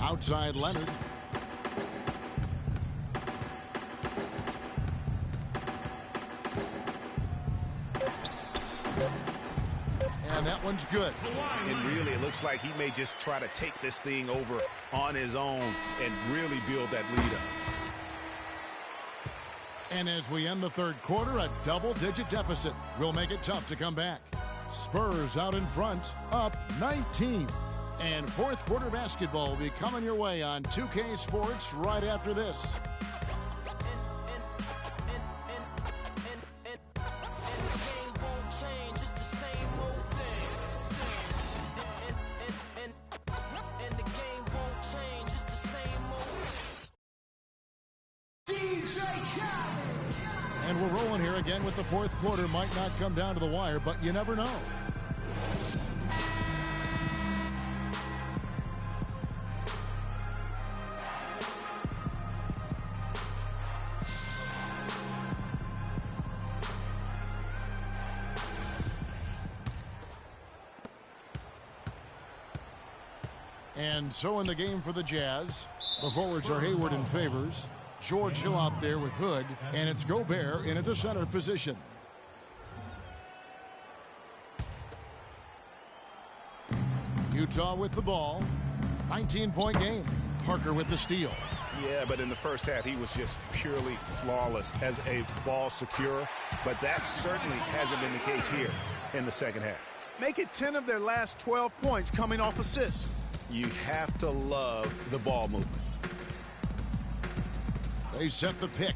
Outside Leonard. And that one's good. And really, it looks like he may just try to take this thing over on his own and really build that lead up. And as we end the third quarter, a double-digit deficit will make it tough to come back. Spurs out in front, up 19. And fourth quarter basketball will be coming your way on 2K Sports right after this. And we're rolling here again with the fourth quarter. Might not come down to the wire, but you never know. And so in the game for the Jazz, the forwards are Hayward and Favors. George Hill out there with Hood, and it's Gobert in at the center position. Utah with the ball. 19-point game. Parker with the steal. Yeah, but in the first half, he was just purely flawless as a ball securer. But that certainly hasn't been the case here in the second half. Make it 10 of their last 12 points coming off assists. You have to love the ball movement. They set the pick.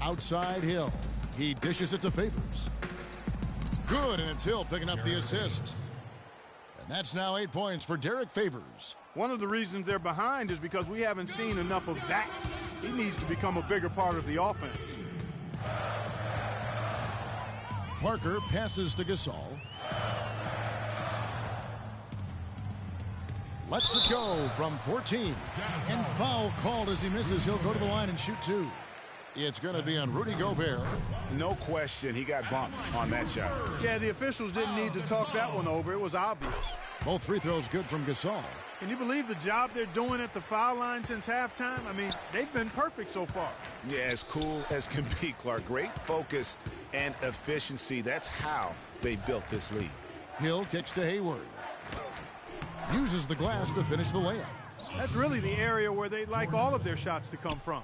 Outside Hill. He dishes it to Favors. Good, and it's Hill picking up the assist. And that's now 8 points for Derek Favors. One of the reasons they're behind is because we haven't seen enough of that. He needs to become a bigger part of the offense. Parker passes to Gasol. Lets it go from 14. And foul called as he misses. He'll go to the line and shoot 2. It's going to be on Rudy Gobert. No question, he got bumped on that shot. Yeah, the officials didn't need to talk that one over. It was obvious. Both free throws good from Gasol. Can you believe the job they're doing at the foul line since halftime? I mean, they've been perfect so far. Yeah, as cool as can be, Clark. Great focus and efficiency. That's how they built this lead. Hill kicks to Hayward. Uses the glass to finish the layup. That's really the area where they'd like all of their shots to come from.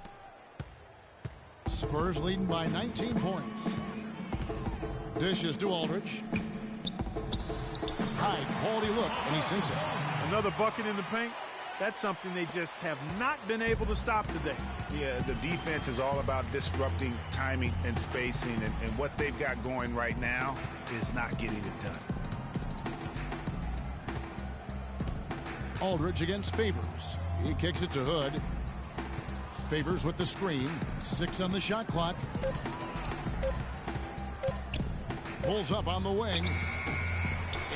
Spurs leading by 19 points. Dishes to Aldridge. High quality look, and he sinks it. Another bucket in the paint. That's something they just have not been able to stop today. Yeah, the defense is all about disrupting timing and spacing, and what they've got going right now is not getting it done. Aldridge against Favors. He kicks it to Hood. Favors with the screen. 6 on the shot clock. Pulls up on the wing.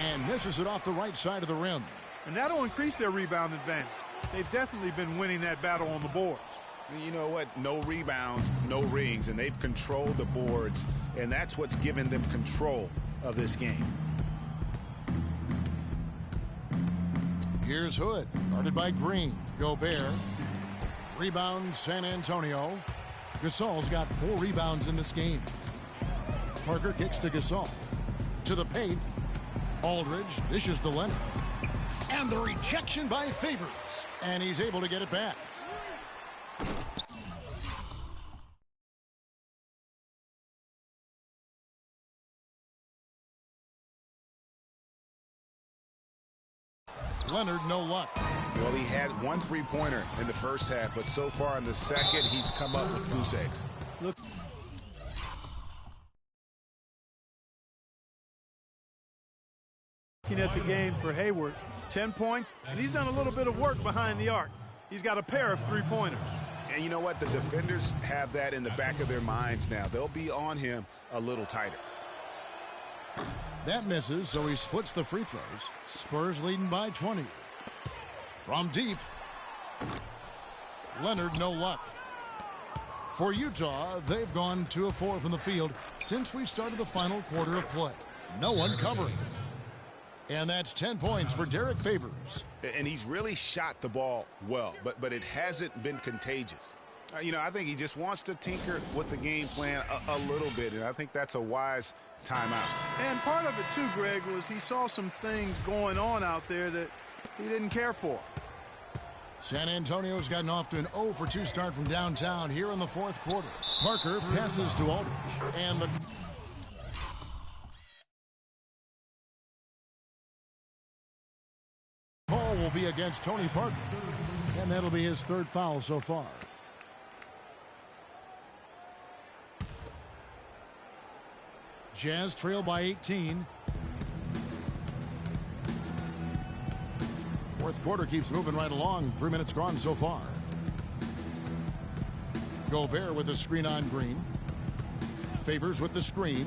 And misses it off the right side of the rim. And that'll increase their rebound advantage. They've definitely been winning that battle on the boards. You know what? No rebounds, no rings, and they've controlled the boards, and that's what's given them control of this game. Here's Hood, guarded by Green. Gobert. Rebound, San Antonio. Gasol's got 4 rebounds in this game. Parker kicks to Gasol. To the paint. Aldridge dishes to Leonard. And the rejection by Favors. And he's able to get it back. Leonard, no luck. Well, he had one three-pointer in the first half, but so far in the second, he's come up with goose eggs. Look. Looking at the game for Hayward, 10 points, and he's done a little bit of work behind the arc. He's got a pair of three-pointers. And you know what? The defenders have that in the back of their minds now. They'll be on him a little tighter. That misses, so he splits the free throws. Spurs leading by 20. From deep, Leonard, no luck. For Utah, they've gone 2 of 4 from the field since we started the final quarter of play. No one covering. And that's 10 points for Derek Favors. And he's really shot the ball well, but it hasn't been contagious. You know, I think he just wants to tinker with the game plan a little bit, and I think that's a wise timeout. And part of it, too, Greg, was he saw some things going on out there that he didn't care for. San Antonio's gotten off to an 0 for 2 start from downtown here in the fourth quarter. Parker passes to Aldridge. And the call will be against Tony Parker. And that'll be his 3rd foul so far. Jazz trail by 18. Fourth quarter keeps moving right along. 3 minutes gone so far. Gobert with the screen on Green. Favors with the screen.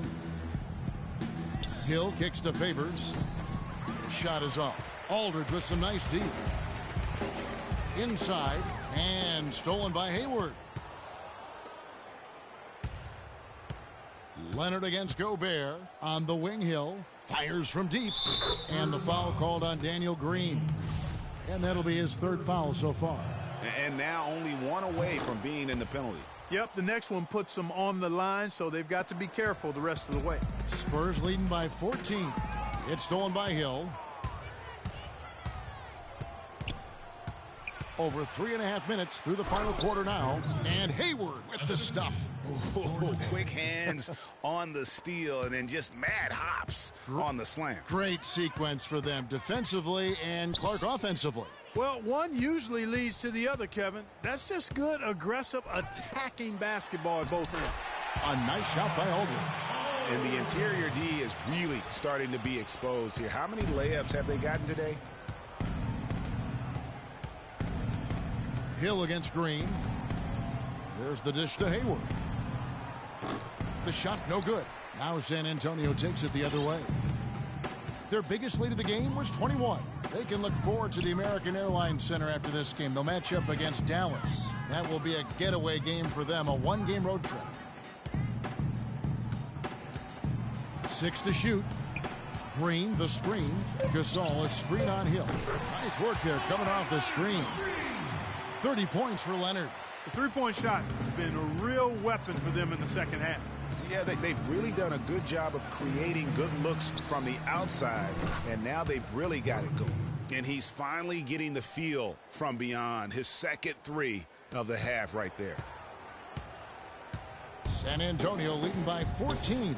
Hill kicks to Favors. Shot is off. Aldridge with some nice deep. Inside and stolen by Hayward. Leonard against Gobert on the wing. Hill fires from deep, and the foul called on Daniel Green, and that'll be his 3rd foul so far. And now only 1 away from being in the penalty. Yep, the next one puts them on the line, so they've got to be careful the rest of the way. Spurs leading by 14. It's stolen by Hill. Over 3.5 minutes through the final quarter now, and Hayward with the stuff. Ooh, quick hands on the steal, and then just mad hops on the slam. Great sequence for them defensively and Clark offensively. Well, one usually leads to the other, Kevin. That's just good, aggressive, attacking basketball at both ends. A nice shot by Aldridge. And the interior D is really starting to be exposed here. How many layups have they gotten today? Hill against Green. There's the dish to Hayward. The shot no good. Now San Antonio takes it the other way. Their biggest lead of the game was 21. They can look forward to the American Airlines Center after this game. They'll match up against Dallas. That will be a getaway game for them, a 1-game road trip. 6 to shoot. Green, the screen. Gasol, a screen on Hill. Nice work there coming off the screen. 30 points for Leonard. The three-point shot has been a real weapon for them in the second half. Yeah, they've really done a good job of creating good looks from the outside, and now they've really got it going. And he's finally getting the feel from beyond. His second 3 of the half right there. San Antonio leading by 14.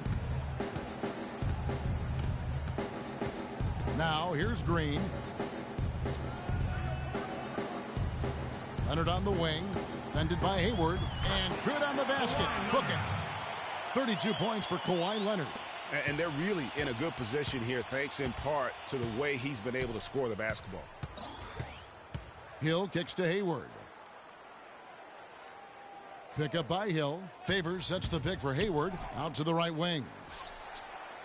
Now here's Green. Leonard on the wing, defended by Hayward, and good on the basket. Hook it. 32 points for Kawhi Leonard. And they're really in a good position here, thanks in part to the way he's been able to score the basketball. Hill kicks to Hayward. Pick up by Hill. Favors sets the pick for Hayward out to the right wing.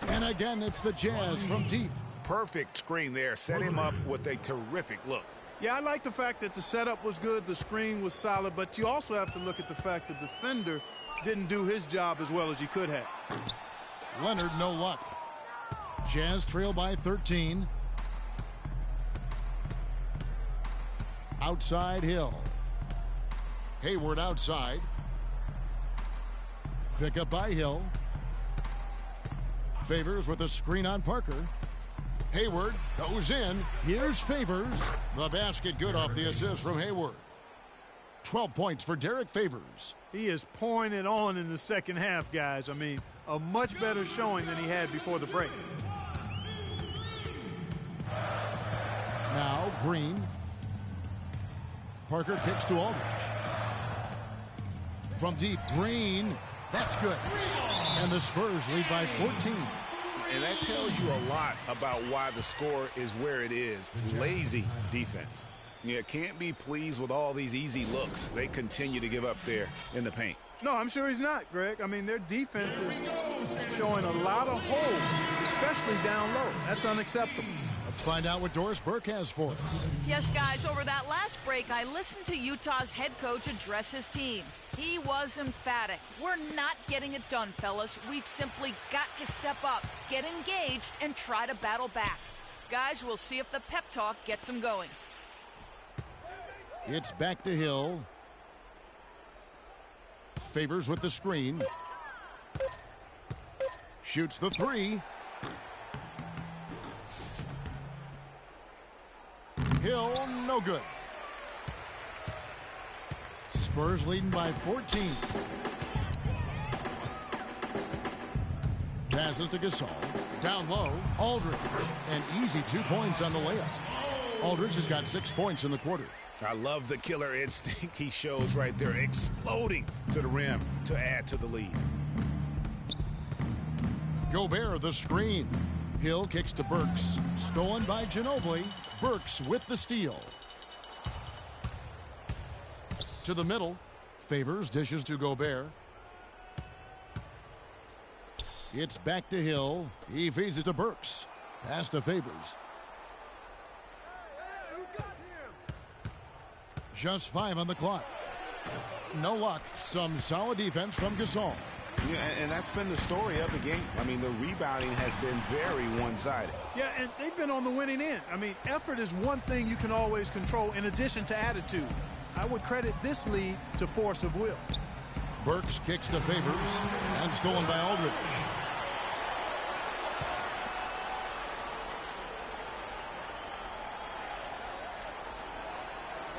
And again, it's the Jazz from deep. Perfect screen there. Set him up with a terrific look. Yeah, I like the fact that the setup was good, the screen was solid, but you also have to look at the fact the defender didn't do his job as well as he could have. Leonard, no luck. Jazz trail by 13. Outside Hill. Hayward outside. Pick up by Hill. Favors with a screen on Parker. Hayward goes in. Here's Favors. The basket good off the assist from Hayward. 12 points for Derek Favors. He is pouring it on in the second half, guys. I mean, a much better showing than he had before the break. Now Green. Parker kicks to Aldridge. From deep, Green. That's good. And the Spurs lead by 14. And that tells you a lot about why the score is where it is. Lazy defense. You can't be pleased with all these easy looks they continue to give up there in the paint. No, I'm sure he's not, Greg. I mean, their defense is showing a lot of holes, especially down low. That's unacceptable. Let's find out what Doris Burke has for us. Yes, guys, over that last break, I listened to Utah's head coach address his team. He was emphatic. We're not getting it done, fellas. We've simply got to step up, get engaged, and try to battle back. Guys, we'll see if the pep talk gets them going. It's back to Hill. Favors with the screen. Shoots the three. Hill, no good. Spurs leading by 14. Passes to Gasol. Down low, Aldridge. An easy 2 points on the layup. Aldridge has got 6 points in the quarter. I love the killer instinct he shows right there, exploding to the rim to add to the lead. Gobert, the screen. Hill kicks to Burks. Stolen by Ginobili. Burks with the steal. To the middle. Favors dishes to Gobert. It's back to Hill. He feeds it to Burks. Pass to Favors. Just 5 on the clock. No luck. Some solid defense from Gasol. Yeah, and that's been the story of the game. I mean, the rebounding has been very one-sided. Yeah, and they've been on the winning end. I mean, effort is one thing you can always control in addition to attitude. I would credit this lead to force of will. Burks kicks to Favors and stolen by Aldridge.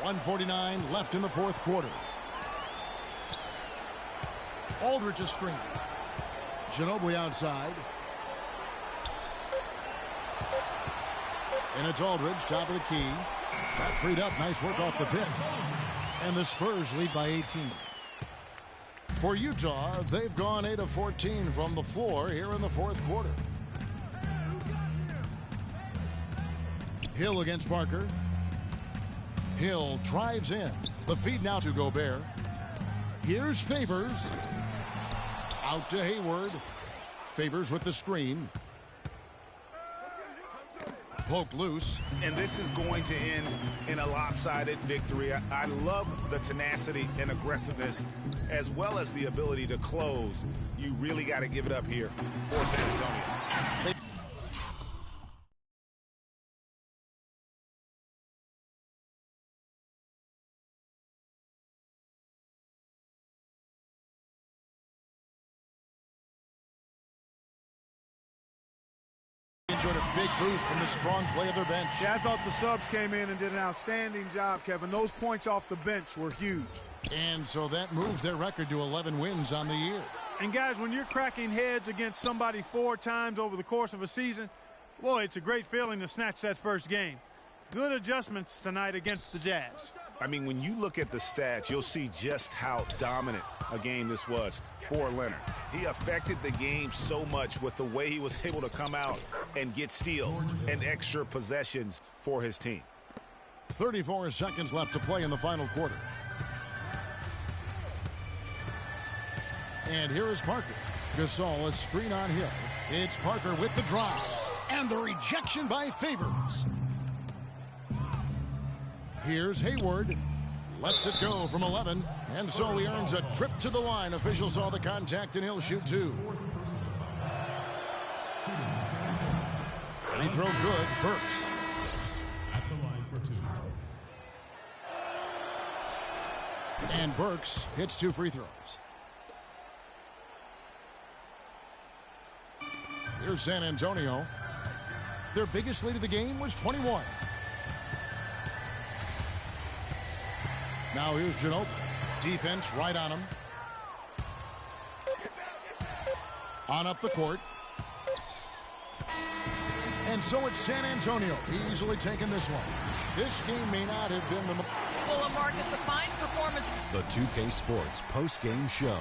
.149 left in the fourth quarter. Aldridge a screen. Ginobili outside. And it's Aldridge, top of the key. Got freed up. Nice work off the pitch. And the Spurs lead by 18. For Utah, they've gone 8 of 14 from the floor here in the fourth quarter. Hill against Parker. Hill drives in. The feed now to Gobert. Here's Favors. Out to Hayward. Favors with the screen. Poked loose. And this is going to end in a lopsided victory. I love the tenacity and aggressiveness as well as the ability to close. You really got to give it up here for San Antonio. Enjoyed a big boost from the strong play of their bench. Yeah, I thought the subs came in and did an outstanding job, Kevin. Those points off the bench were huge. And so that moves their record to 11 wins on the year. And guys, when you're cracking heads against somebody 4 times over the course of a season, boy, it's a great feeling to snatch that first game. Good adjustments tonight against the Jazz. I mean, when you look at the stats, you'll see just how dominant a game this was for Leonard. He affected the game so much with the way he was able to come out and get steals and extra possessions for his team. 34 seconds left to play in the final quarter. And here is Parker. Gasol, a screen on Hill. It's Parker with the drive. And the rejection by Favors. Here's Hayward. Lets it go from 11. And so he earns a trip to the line. Officials saw the contact and he'll shoot 2. Free throw good. Burks. At the line for 2. And Burks hits 2 free throws. Here's San Antonio. Their biggest lead of the game was 21. Now here's Ginobili. Defense right on him. On up the court. And so it's San Antonio easily taking this one. This game may not have been the... Well, Marcus, a fine performance. The 2K Sports post-game show.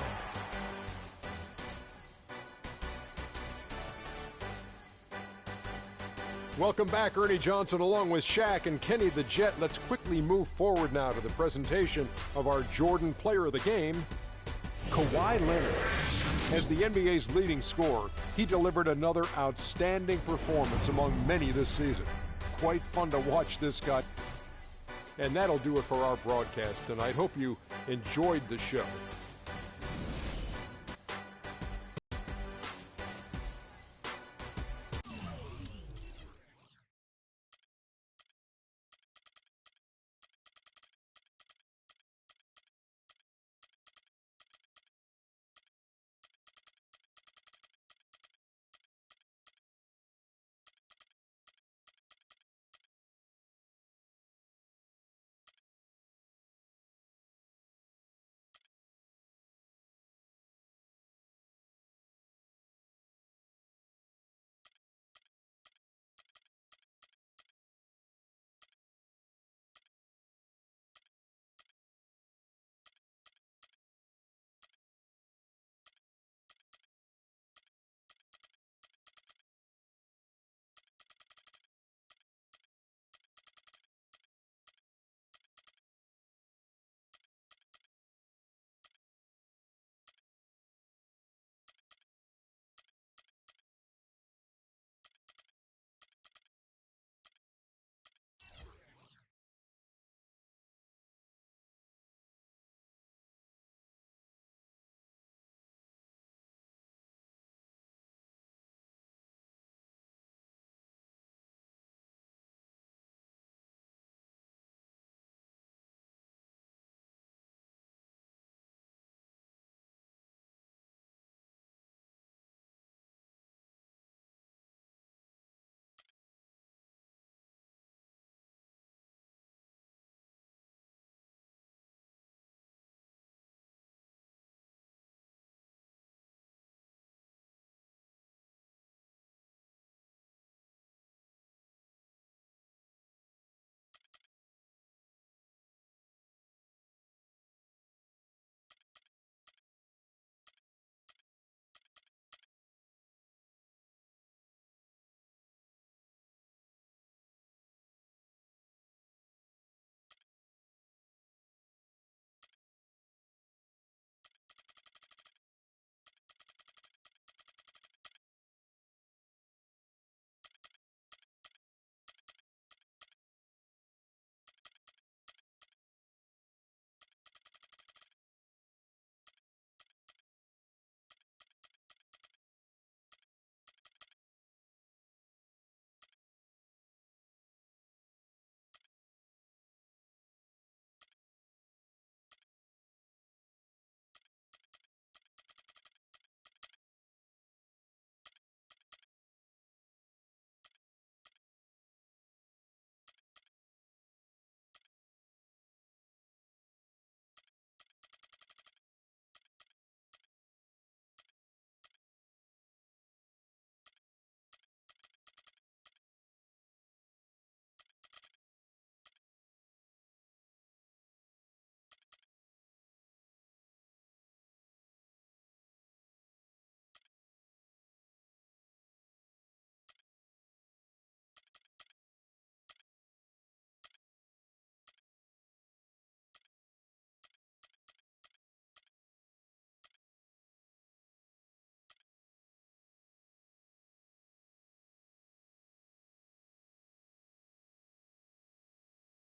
Welcome back, Ernie Johnson along with Shaq and Kenny the Jet. Let's quickly move forward now to the presentation of our Jordan Player of the Game, Kawhi Leonard. As the NBA's leading scorer, he delivered another outstanding performance among many this season. Quite fun to watch this guy. And that'll do it for our broadcast tonight. Hope you enjoyed the show.